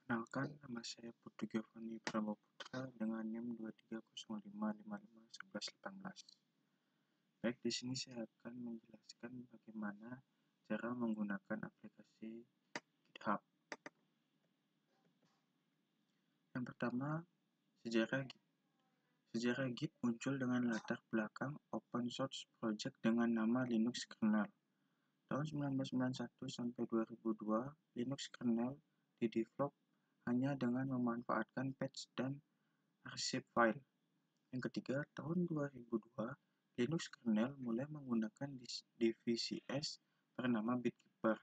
Perkenalkan, nama saya Putu Giovanni Pramoputra dengan NIM 2305551118. Baik, di sini saya akan menjelaskan bagaimana cara menggunakan aplikasi GitHub. Yang pertama, sejarah Git. Sejarah Git muncul dengan latar belakang open source project dengan nama Linux kernel. Tahun 1991 sampai 2002, Linux kernel didevelop hanya dengan memanfaatkan patch dan arsip file. Yang ketiga, tahun 2002, Linux kernel mulai menggunakan divisi S bernama Bitkeeper.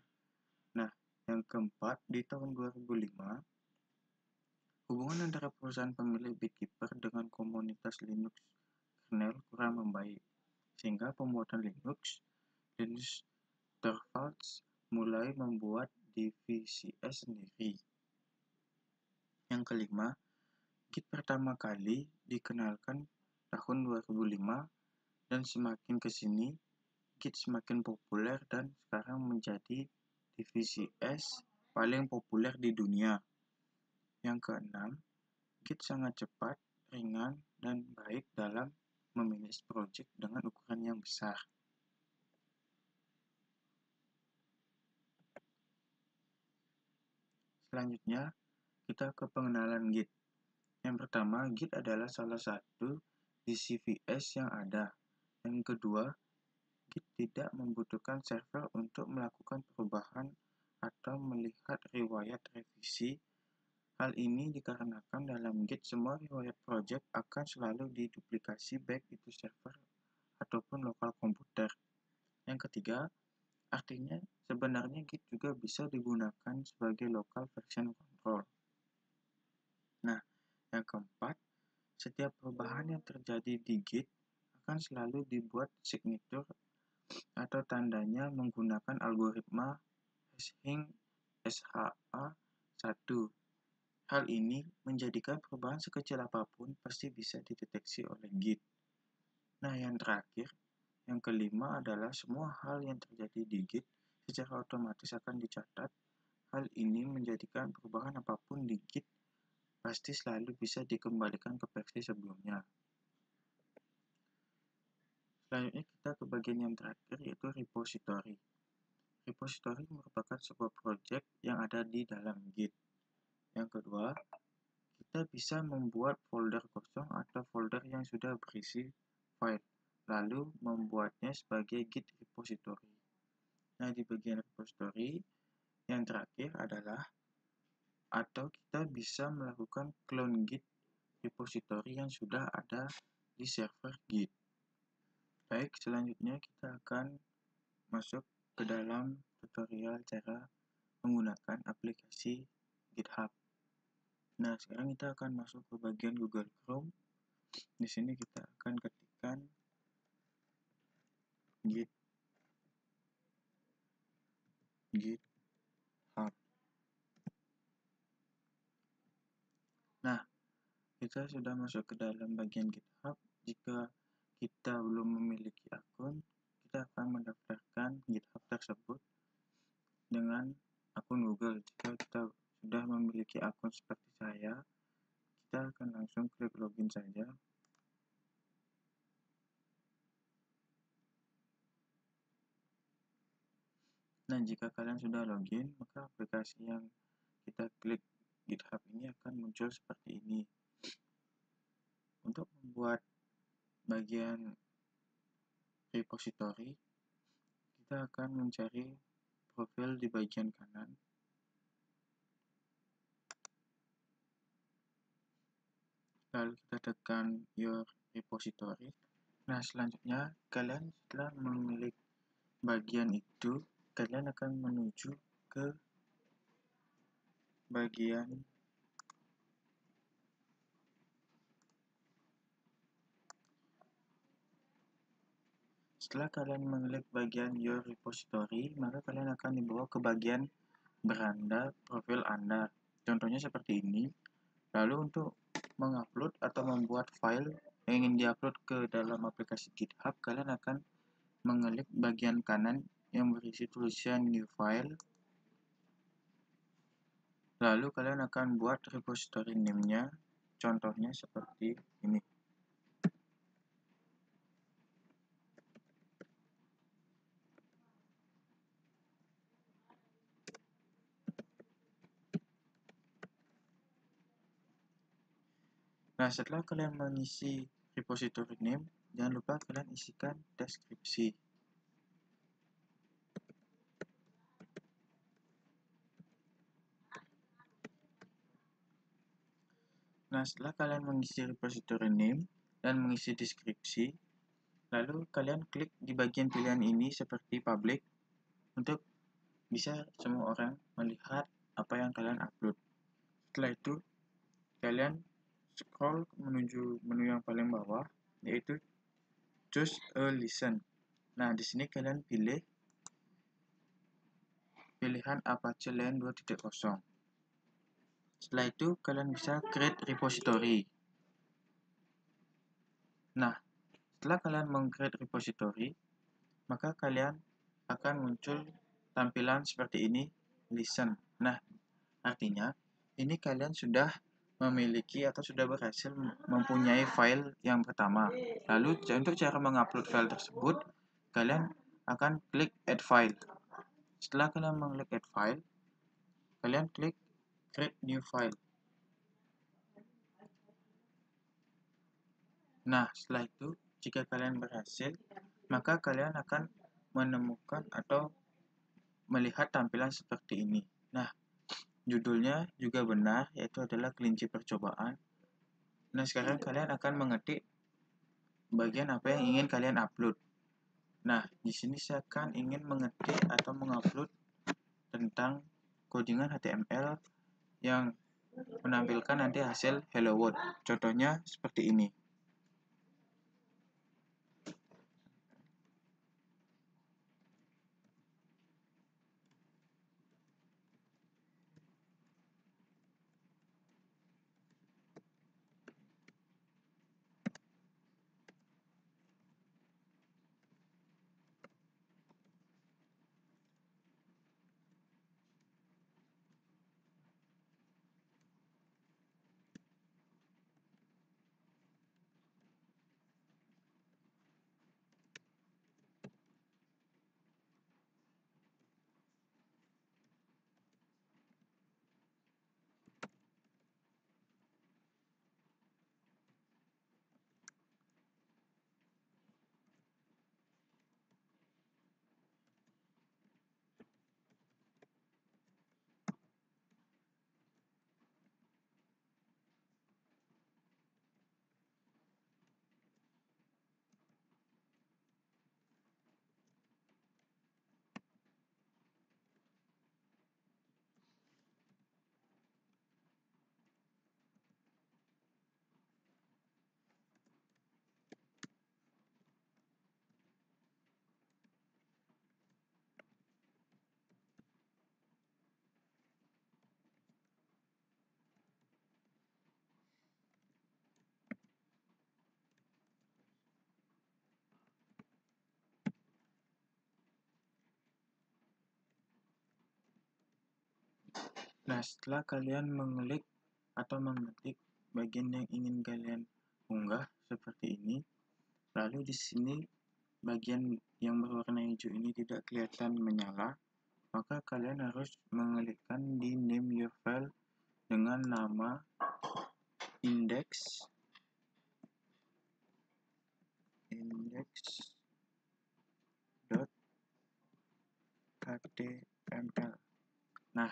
Nah, yang keempat, di tahun 2005, hubungan antara perusahaan pemilik Bitkeeper dengan komunitas Linux kernel kurang membaik, sehingga pembuatan Linus Torvalds mulai membuat divisi S sendiri. Yang kelima, Git pertama kali dikenalkan tahun 2005 dan semakin ke sini Git semakin populer dan sekarang menjadi divisi S paling populer di dunia. Yang keenam, Git sangat cepat, ringan, dan baik dalam memanage project dengan ukuran yang besar. Selanjutnya, kita ke pengenalan Git. Yang pertama, Git adalah salah satu DCVS yang ada. Yang kedua, Git tidak membutuhkan server untuk melakukan perubahan atau melihat riwayat revisi. Hal ini dikarenakan dalam Git semua riwayat project akan selalu diduplikasi baik itu server ataupun lokal komputer. Yang ketiga, artinya sebenarnya Git juga bisa digunakan sebagai local version control. Nah, yang keempat, setiap perubahan yang terjadi di Git akan selalu dibuat signature atau tandanya menggunakan algoritma hashing SHA-1. Hal ini menjadikan perubahan sekecil apapun pasti bisa dideteksi oleh Git. Nah, yang terakhir, yang kelima adalah semua hal yang terjadi di Git secara otomatis akan dicatat. Hal ini menjadikan perubahan apapun di Git pasti selalu bisa dikembalikan ke versi sebelumnya. Selanjutnya kita ke bagian yang terakhir, yaitu repository. Repository merupakan sebuah project yang ada di dalam Git. Yang kedua, kita bisa membuat folder kosong atau folder yang sudah berisi file, lalu membuatnya sebagai Git repository. Nah, di bagian repository, yang terakhir adalah atau kita bisa melakukan clone Git repository yang sudah ada di server Git. Baik, selanjutnya kita akan masuk ke dalam tutorial cara menggunakan aplikasi GitHub. Nah, sekarang kita akan masuk ke bagian Google Chrome. Di sini kita akan ketikkan GitHub. Nah, kita sudah masuk ke dalam bagian GitHub. Jika kita belum memiliki akun, kita akan mendaftarkan GitHub tersebut dengan akun Google. Jika kita sudah memiliki akun seperti saya, kita akan langsung klik login saja. Nah, jika kalian sudah login, maka aplikasi yang kita klik GitHub ini akan muncul seperti ini. Untuk membuat bagian repository, kita akan mencari profil di bagian kanan. Lalu kita tekan your repository. Nah, selanjutnya kalian setelah memilih bagian itu, kalian akan menuju ke bagian setelah kalian mengklik bagian your repository, maka kalian akan dibawa ke bagian beranda profil Anda. Contohnya seperti ini. Lalu untuk mengupload atau membuat file yang ingin diupload ke dalam aplikasi GitHub, kalian akan mengklik bagian kanan yang berisi tulisan new file. Lalu kalian akan buat repository name-nya, contohnya seperti ini. Nah, setelah kalian mengisi repository name, jangan lupa kalian isikan deskripsi. Nah, setelah kalian mengisi repository name dan mengisi deskripsi, lalu kalian klik di bagian pilihan ini seperti public untuk bisa semua orang melihat apa yang kalian upload. Setelah itu, kalian scroll menuju menu yang paling bawah, yaitu choose a lesson. Nah, di sini kalian pilih pilihan Apache Line 2.0. Setelah itu, kalian bisa create repository. Nah, setelah kalian meng-create repository, maka kalian akan muncul tampilan seperti ini, listen. Nah, artinya ini kalian sudah memiliki atau sudah berhasil mempunyai file yang pertama. Lalu untuk cara mengupload file tersebut, kalian akan klik add file. Setelah kalian mengklik add file, kalian klik create new file. Nah, setelah itu, jika kalian berhasil, maka kalian akan menemukan atau melihat tampilan seperti ini. Nah, judulnya juga benar, yaitu adalah kelinci percobaan. Nah, sekarang kalian akan mengetik bagian apa yang ingin kalian upload. Nah, di sini saya akan ingin mengetik atau mengupload tentang codingan HTML yang menampilkan nanti hasil hello world. Contohnya seperti ini. Nah, setelah kalian mengklik atau mengetik bagian yang ingin kalian unggah seperti ini, lalu di sini bagian yang berwarna hijau ini tidak kelihatan menyala, maka kalian harus mengklikkan di name your file dengan nama index.html. Nah,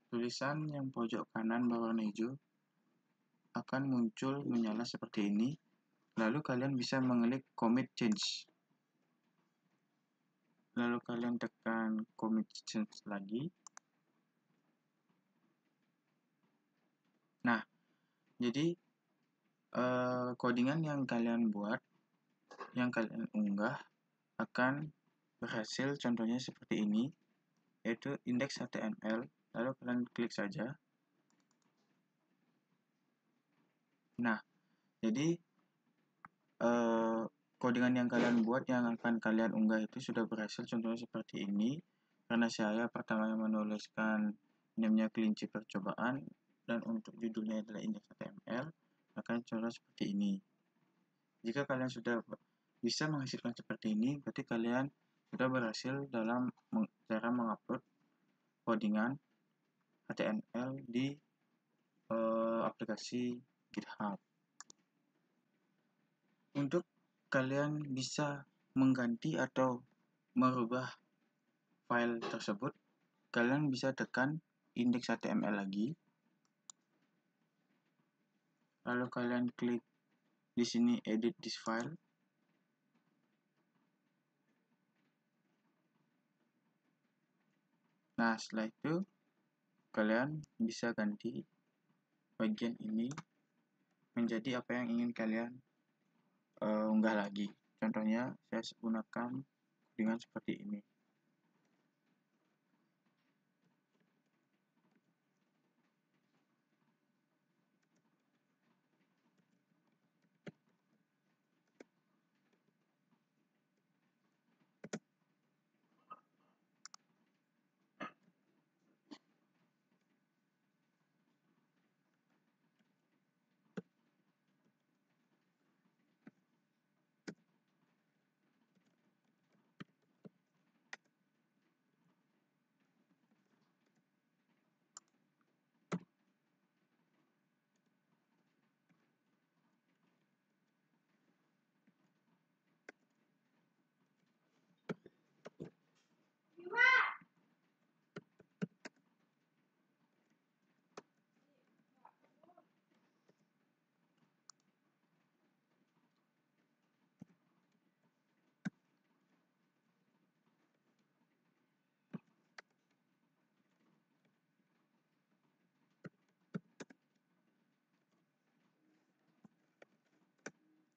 tulisan yang pojok kanan berwarna hijau akan muncul menyala seperti ini. Lalu kalian bisa mengklik commit change. Lalu kalian tekan commit change lagi. Nah, jadi codingan yang kalian buat, yang kalian unggah akan berhasil, contohnya seperti ini, yaitu index.html. Lalu kalian klik saja. Nah, jadi codingan yang kalian buat yang akan kalian unggah itu sudah berhasil, contohnya seperti ini. Karena saya pertama menuliskan namanya kelinci percobaan, dan untuk judulnya adalah index.html, akan cara seperti ini. Jika kalian sudah bisa menghasilkan seperti ini, berarti kalian sudah berhasil dalam cara mengupload codingan HTML di aplikasi GitHub. Untuk kalian bisa mengganti atau merubah file tersebut, kalian bisa tekan index.html lagi, lalu kalian klik di sini edit this file. Nah, setelah itu kalian bisa ganti bagian ini menjadi apa yang ingin kalian unggah lagi. Contohnya saya gunakan dengan seperti ini.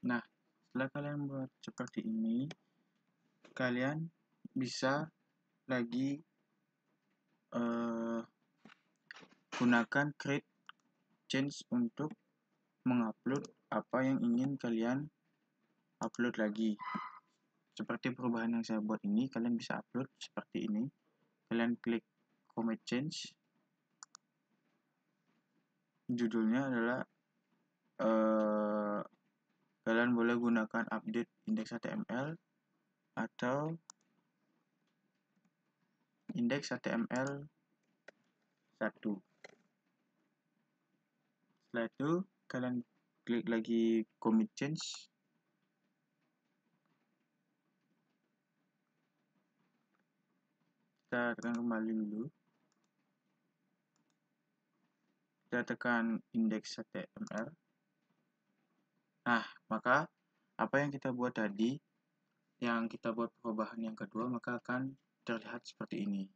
Nah, setelah kalian buat seperti ini, kalian bisa lagi gunakan create change untuk mengupload apa yang ingin kalian upload lagi. Seperti perubahan yang saya buat ini, kalian bisa upload seperti ini. Kalian klik commit change. Judulnya adalah kalian boleh gunakan update index.html atau index.html 1. Setelah itu kalian klik lagi commit change. Kita tekan kembali dulu. Kita tekan index.html. Nah, maka apa yang kita buat tadi, yang kita buat perubahan yang kedua, maka akan terlihat seperti ini.